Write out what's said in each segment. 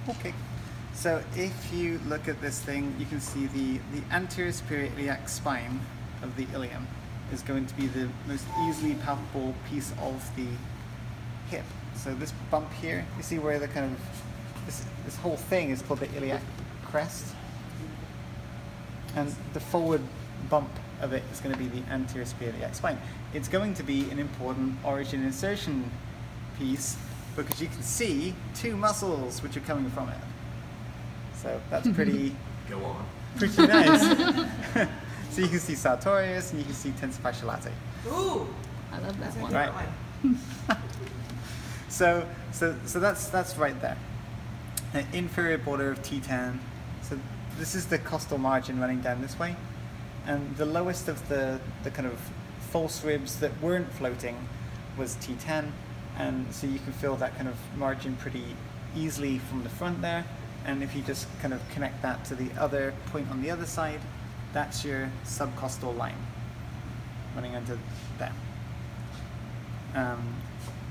Okay. So if you look at this thing, you can see the anterior superior iliac spine of the ilium is going to be the most easily palpable piece of the hip. So this bump here, you see where the kind of, this whole thing is called the iliac crest. And the forward bump of it is going to be the anterior superior iliac spine. It's going to be an important origin insertion piece because you can see two muscles which are coming from it. So that's pretty Go on. pretty nice. So you can see sartorius and you can see tensor fasciae latae. Ooh, I love that one. Right. So that's right there. The inferior border of T10. So this is the costal margin running down this way, and the lowest of the kind of false ribs that weren't floating was T10, and so you can feel that kind of margin pretty easily from the front there. And if you just kind of connect that to the other point on the other side, that's your subcostal line running under there.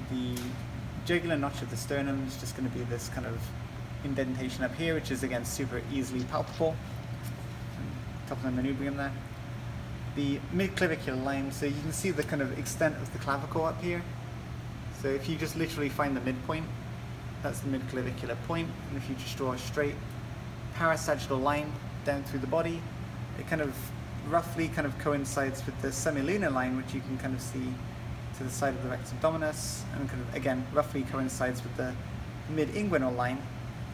The jugular notch of the sternum is just going to be this kind of indentation up here, which is again super easily palpable. Top of the manubrium there. The midclavicular line, so you can see the kind of extent of the clavicle up here. So if you just literally find the midpoint, that's the midclavicular point, and if you just draw a straight parasagittal line down through the body, it kind of roughly kind of coincides with the semilunar line, which you can kind of see to the side of the rectus abdominis, and kind of again roughly coincides with the mid-inguinal line,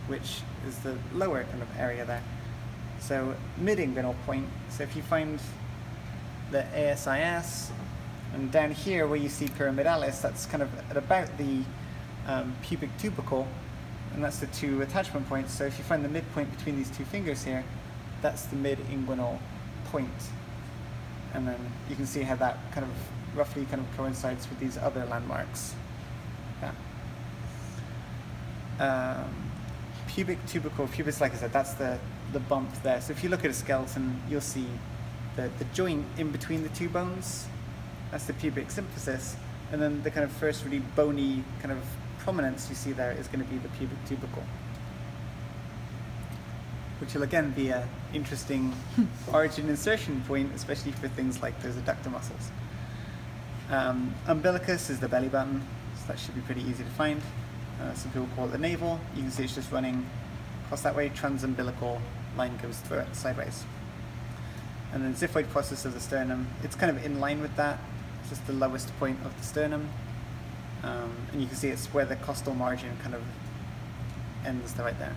which is the lower kind of area there. So mid-inguinal point, so if you find the ASIS, and down here where you see pyramidalis, that's kind of at about the pubic tubercle, and that's the two attachment points. So if you find the midpoint between these two fingers here, that's the mid-inguinal point. And then you can see how that kind of roughly kind of coincides with these other landmarks. Yeah. Pubic tubercle, pubis, like I said, that's the bump there. So if you look at a skeleton, you'll see the joint in between the two bones. That's the pubic symphysis. And then the kind of first really bony kind of prominence you see there is going to be the pubic tubercle, which will again be an interesting origin insertion point, especially for things like those adductor muscles. Umbilicus is the belly button, so that should be pretty easy to find. Some people call it the navel. You can see it's just running across that way. Transumbilical line goes through it sideways. And then xiphoid process of the sternum, it's kind of in line with that. It's just the lowest point of the sternum. And you can see it's where the costal margin kind of ends right there.